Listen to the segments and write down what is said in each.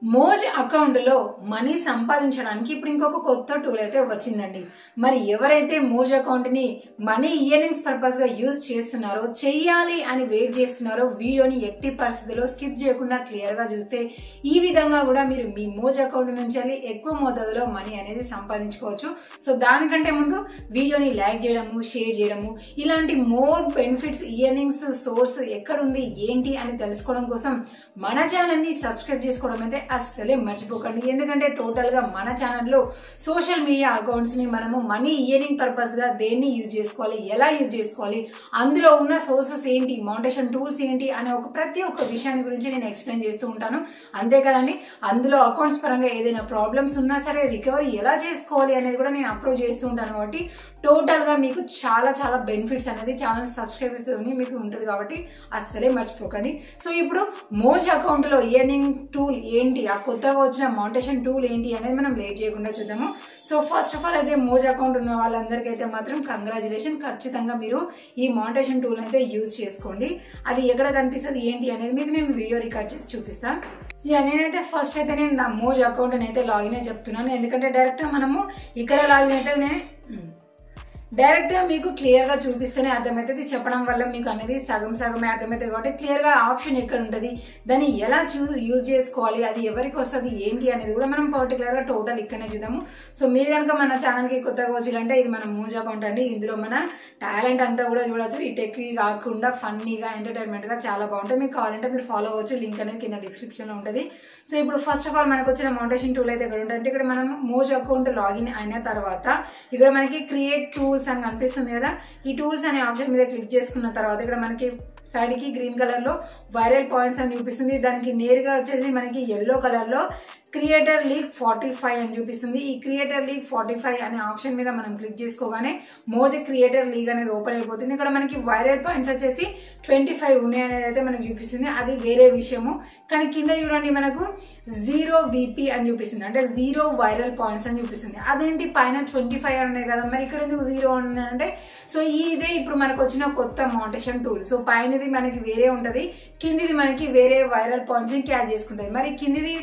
మోజ్ account లో money సంపాదించడానికి ఇప్పుడు ఇంకొక కొత్త టూల్ అయితే వచ్చిందండి. మరి ఎవరైతే మోజ్ అకౌంట్ ని మనీ ఇయర్నింగ్స్ పర్పస్ గా యూజ్ చేస్తున్నారో, చెయ్యాలి అని వెయిట్ చేస్తున్నారో, వీడియోని ఎట్టి పరిస్థితుల్లో స్కిప్ చేయకుండా క్లియర్ గా చూస్తే ఈ విధంగా కూడా మీరు మీ మోజ్ అకౌంట్ నుంచి ఎక్కువ మోతాదులో మనీ అనేది సంపాదించుకోవచ్చు. సో దానికంటే ముందు వీడియోని లైక్ చేయడము, షేర్ చేయడము, ఇలాంటి మోర్ బెనిఫిట్స్ ఇయర్నింగ్స్ సోర్స్ ఎక్కడుంది ఏంటి అని తెలుసుకోవడం కోసం మన ఛానల్ ని సబ్స్క్రైబ్ చేసుకోవడం అయితే అస్సలే మర్చిపోకండి. ఎందుకంటే టోటల్ గా మన ఛానల్లో సోషల్ మీడియా అకౌంట్స్ ని మనము మనీ ఇయర్నింగ్ పర్పస్ గా దేన్ని యూజ్ చేసుకోవాలి, ఎలా యూజ్ చేసుకోవాలి, అందులో ఉన్న సోర్సెస్ ఏంటి, మౌంటేషన్ టూల్స్ ఏంటి అనే ప్రతి ఒక్క విషయాన్ని గురించి నేను ఎక్స్ప్లెయిన్ చేస్తూ ఉంటాను. అంతేకాదండి, అందులో అకౌంట్స్ పరంగా ఏదైనా ప్రాబ్లమ్స్ ఉన్నా సరే రికవరీ ఎలా చేసుకోవాలి అనేది కూడా నేను అప్లోడ్ చేస్తూ ఉంటాను. కాబట్టి టోటల్ గా మీకు చాలా చాలా బెనిఫిట్స్ అనేది ఛానల్ సబ్స్క్రైబర్స్ మీకు ఉంటుంది. కాబట్టి అస్సలే మర్చిపోకండి. సో ఇప్పుడు మోజ్ అకౌంట్ లో ఇయర్నింగ్ టూల్ ఏంటి, ఆ కొత్తగా వచ్చిన మౌంటేషన్ టూల్ ఏంటి అనేది మనం లేట్ చేయకుండా చూద్దాము. సో ఫస్ట్ ఆఫ్ ఆల్ అయితే మోజ్ అకౌంట్ ఉన్న వాళ్ళందరికీ అయితే మాత్రం కంగ్రాచులేషన్. ఖచ్చితంగా మీరు ఈ మౌంటేషన్ టూల్ అయితే యూజ్ చేసుకోండి. అది ఎక్కడ కనిపిస్తుంది ఏంటి అనేది మీకు నేను వీడియో రికార్డ్ చేసి చూపిస్తాను. నేనైతే ఫస్ట్ అయితే నేను నా మోజ్ అకౌంట్ అయితే లాగిన్ అయి చెప్తున్నాను. ఎందుకంటే డైరెక్ట్ మనము ఇక్కడ లాగిన్ అయితే డైరెక్ట్ గా మీకు క్లియర్ గా చూపిస్తేనే అర్థమవుతుంది. చెప్పడం వల్ల మీకు అనేది సగం సగమే అర్థమవుతుంది. కాబట్టి క్లియర్ గా ఆప్షన్ ఎక్కడ ఉంటుంది, దాన్ని ఎలా యూజ్ చేసుకోవాలి, అది ఎవరికి వస్తుంది ఏంటి అనేది కూడా మనం పర్టికులర్ గా టోటల్ ఇక్కడనే చూద్దాము. సో మీరు కనుక మన ఛానల్ కి కొత్తగా వచ్చిందంటే ఇది మన మోజ్ అకౌంట్ అండి. ఇందులో మన టాలెంట్ అంతా కూడా చూడొచ్చు. ఈ టెక్ కాకుండా ఫన్నీగా ఎంటర్టైన్మెంట్ గా చాలా బాగుంటుంది. మీకు కావాలంటే మీరు ఫాలో అవ్వచ్చు. లింక్ అనేది కింద డిస్క్రిప్షన్ లో ఉంటుంది. సో ఇప్పుడు ఫస్ట్ ఆఫ్ ఆల్ మనకు వచ్చిన మౌంటేషన్ టూల్ అయితే ఇక్కడ ఉంటుంది. ఇక్కడ మనం మోజ్ అకౌంట్ లాగిన్ అయిన తర్వాత ఇక్కడ మనకి క్రియేట్ టూల్స్ అని కనిపిస్తుంది కదా. ఈ టూల్స్ అనే ఆప్షన్ మీద క్లిక్ చేసుకున్న తర్వాత ఇక్కడ మనకి సైడ్ కి గ్రీన్ కలర్ లో వైరల్ పాయింట్స్ అని చూపిస్తుంది. దానికి నేరుగా వచ్చేసి మనకి ఎల్లో కలర్ లో క్రియేటర్ లీగ్ 45 అని చూపిస్తుంది. ఈ క్రియేటర్ లీగ్ 45 అనే ఆప్షన్ మీద మనం క్లిక్ చేసుకోగానే మోజ్ క్రియేటర్ లీగ్ అనేది ఓపెన్ అయిపోతుంది. ఇక్కడ మనకి వైరల్ పాయింట్స్ వచ్చేసి 25 ఉన్నాయి అనేది అయితే మనకి చూపిస్తుంది. అది వేరే విషయము. కానీ కింద చూడండి మనకు 0 VP అని చూపిస్తుంది, అంటే 0 వైరల్ పాయింట్స్ అని చూపిస్తుంది. అదేంటి పైన 25 ఉన్నాయి కదా, మరి ఇక్కడ ఎందుకు 0 ఉన్నాయంటే సో ఇదే ఇప్పుడు మనకు వచ్చిన కొత్త మౌంటేషన్ టూల్. సో పైనది మనకి వేరే ఉంటది, కిందిది మనకి వేరే వైరల్ పాయింట్స్ ని క్యాచ్ చేసుకుంటది. మరి కిందిది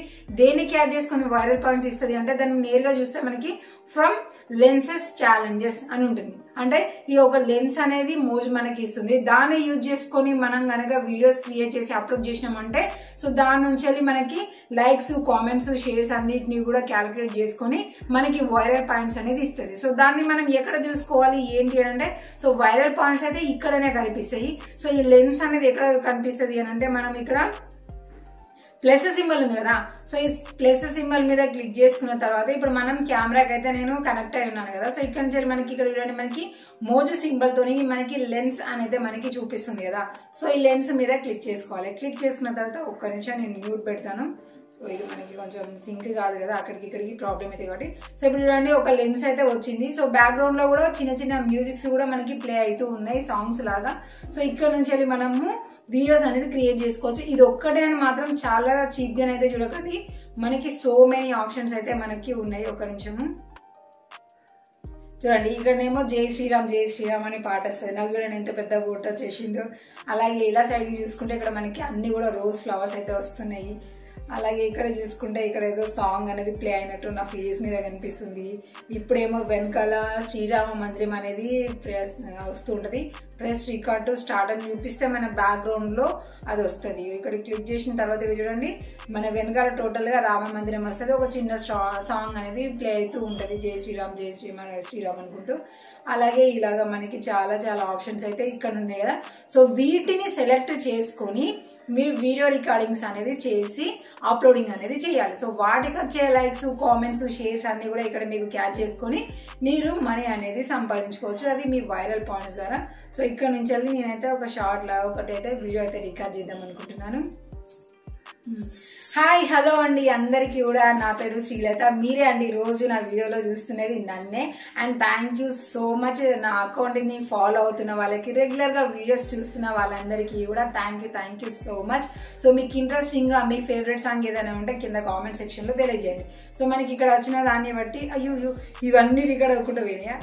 దేన్ని క్యాచ్ చేసుకుని వైరల్ పాయింట్స్ ఇస్తుంది అంటే దాన్ని నేరుగా చూస్తే మనకి ఫ్రమ్ లెన్సెస్ ఛాలెంజెస్ అని ఉంటుంది. అంటే ఈ ఒక లెన్స్ అనేది మోజ్ మనకి ఇస్తుంది. దాన్ని యూజ్ చేసుకొని మనం కనుక వీడియోస్ క్రియేట్ చేసి అప్లోడ్ చేసినామంటే సో దాని నుంచి మనకి లైక్స్, కామెంట్స్, షేర్స్ అన్నిటిని కూడా క్యాలిక్యులేట్ చేసుకొని మనకి వైరల్ పాయింట్స్ అనేది ఇస్తుంది. సో దాన్ని మనం ఎక్కడ చూసుకోవాలి ఏంటి అని అంటే సో వైరల్ పాయింట్స్ అయితే ఇక్కడనే కనిపిస్తాయి. సో ఈ లెన్స్ అనేది ఎక్కడ కనిపిస్తుంది అని అంటే మనం ఇక్కడ ప్లస్ సింబల్ ఉంది కదా, సో ఈ ప్లస్ సింబల్ మీద క్లిక్ చేసుకున్న తర్వాత ఇప్పుడు మనం కెమెరాకి అయితే నేను కనెక్ట్ అయి ఉన్నాను కదా. సో ఇక్కడ నుంచి మనకి ఇక్కడ చూడండి మనకి మోజు సింబల్ తోని మనకి లెన్స్ అనేది మనకి చూపిస్తుంది కదా. సో ఈ లెన్స్ మీద క్లిక్ చేసుకోవాలి. క్లిక్ చేసుకున్న తర్వాత ఒక్క నిమిషం నేను మ్యూట్ పెడతాను. సో ఇది మనకి కొంచెం సింక్ కాదు కదా, అక్కడికి ఇక్కడికి ప్రాబ్లం అయితే కాబట్టి. సో ఇప్పుడు చూడండి ఒక లెన్స్ అయితే వచ్చింది. సో బ్యాక్గ్రౌండ్ లో కూడా చిన్న చిన్న మ్యూజిక్స్ కూడా మనకి ప్లే అవుతూ ఉన్నాయి, సాంగ్స్ లాగా. సో ఇక్కడ నుంచి మనము వీడియోస్ అనేది క్రియేట్ చేసుకోవచ్చు. ఇది ఒక్కటే అని మాత్రం చాలా చీప్ గా అయితే చూడకండి, మనకి సో మెనీ ఆప్షన్స్ అయితే మనకి ఉన్నాయి. ఒక నిమిషము చూడండి, ఇక్కడనేమో జై శ్రీరామ్ జై శ్రీరామ్ అని పాట వస్తుంది. నాకు కూడా ఎంత పెద్ద ఫోటో చేసిందో. అలాగే ఇలా సైడ్కి చూసుకుంటే ఇక్కడ మనకి అన్ని కూడా రోజ్ ఫ్లవర్స్ అయితే వస్తున్నాయి. అలాగే ఇక్కడ చూసుకుంటే ఇక్కడ ఏదో సాంగ్ అనేది ప్లే అయినట్టు నా ఫేస్ మీద కనిపిస్తుంది. ఇప్పుడేమో వెనకాల శ్రీరామ మందిరం అనేది ప్రెస్ వస్తూ ఉంటుంది. ప్రెస్ రికార్డ్ టు స్టార్ట్ అని చూపిస్తే మన బ్యాక్గ్రౌండ్ లో అది వస్తుంది. ఇక్కడ క్లిక్ చేసిన తర్వాత చూడండి మన వెనకాల టోటల్ గా రామ మందిరం వస్తుంది. ఒక చిన్న సాంగ్ అనేది ప్లే అవుతూ ఉంటుంది, జై శ్రీరామ్ జై శ్రీరామ్ అనుకుంటూ. అలాగే ఇలాగా మనకి చాలా చాలా ఆప్షన్స్ అయితే ఇక్కడ ఉన్నాయి కదా. సో వీటిని సెలెక్ట్ చేసుకొని మీరు వీడియో రికార్డింగ్స్ అనేది చేసి అప్లోడింగ్ అనేది చేయాలి. సో వాటికి వచ్చే లైక్స్, కామెంట్స్, షేర్స్ అన్ని కూడా ఇక్కడ మీకు క్యాచ్ చేసుకొని మీరు మనీ అనేది సంపాదించుకోవచ్చు, అది మీ వైరల్ పాయింట్స్ ద్వారా. సో ఇక్కడ నుంచి వెళ్ళి నేనైతే ఒక షార్ట్ లా ఒకటైతే వీడియో అయితే రికార్డ్ చేద్దాం అనుకుంటున్నాను. హాయ్ హలో అండి అందరికీ కూడా, నా పేరు శ్రీలత. మీరే అండి రోజు నా వీడియోలో చూస్తున్నది నన్నే. And thank you so much నా అకౌంట్ని ఫాలో అవుతున్న వాళ్ళకి, రెగ్యులర్గా వీడియోస్ చూస్తున్న వాళ్ళందరికీ కూడా thank you so much. So మీకు ఇంట్రెస్టింగ్గా మీ ఫేవరెట్ సాంగ్ ఏదైనా ఉంటే కింద కామెంట్ సెక్షన్లో తెలియజేయండి. సో మనకి ఇక్కడ వచ్చిన దాన్ని బట్టి అయ్యో ఇవన్నీ రికార్డ్ అవ్వకుండా పోయినాయా.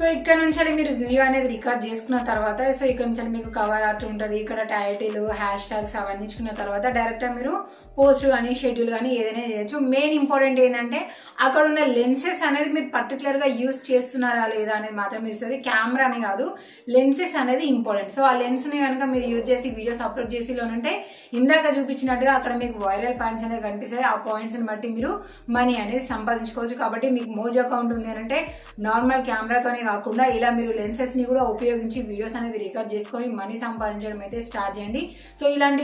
సో ఇక్కడ నుంచి మీరు వీడియో అనేది రికార్డ్ చేసుకున్న తర్వాత సో ఇక్కడ నుంచి మీకు కవర్ ఆర్ట్ ఉంటుంది, ఇక్కడ టైటిల్, హ్యాష్ ట్యాగ్స్ అవన్నీ ఇచ్చుకున్న తర్వాత డైరెక్ట్ గా మీరు పోస్ట్ కానీ షెడ్యూల్ కానీ ఏదైనా చేయొచ్చు. మెయిన్ ఇంపార్టెంట్ ఏంటంటే అక్కడ ఉన్న లెన్సెస్ అనేది మీరు పర్టికులర్ గా యూజ్ చేస్తున్నారా లేదా అనేది మాత్రం ఇస్తుంది. కెమెరా అని కాదు, లెన్సెస్ అనేది ఇంపార్టెంట్. సో ఆ లెన్స్ ని కనుక మీరు యూజ్ చేసి వీడియోస్ అప్లోడ్ చేసి లోనంటే ఇందాక చూపించినట్టుగా అక్కడ మీకు వైరల్ పాయింట్స్ అనేది కనిపిస్తాయి. ఆ పాయింట్స్ ని బట్టి మీరు మనీ అనేది సంపాదించుకోవచ్చు. కాబట్టి మీకు మోజ్ అకౌంట్ ఉంది అంటే నార్మల్ కెమెరాతోనే కాకుండా ఇలా మీరు లెన్సెస్ ని కూడా ఉపయోగించి వీడియోస్ అనేది రికార్డ్ చేసుకొని మనీ సంపాదించడం అయితే స్టార్ట్ చేయండి. సో ఇలాంటి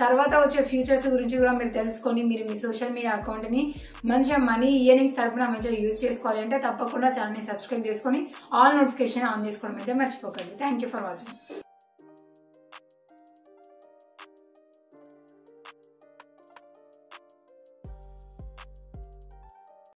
తర్వాత వచ్చే ఫ్యూచర్స్ గురించి కూడా మీరు తెలుసుకొని మీరు మీ సోషల్ మీడియా అకౌంట్ ని మంచిగా మనీ ఇయర్నింగ్స్ తరపున మంచిగా యూజ్ చేసుకోవాలి అంటే తప్పకుండా ఛానల్ ని సబ్స్క్రైబ్ చేసుకొని ఆల్ నోటిఫికేషన్ ఆన్ చేసుకోవడం అయితే మర్చిపోకండి. Thank you for watching.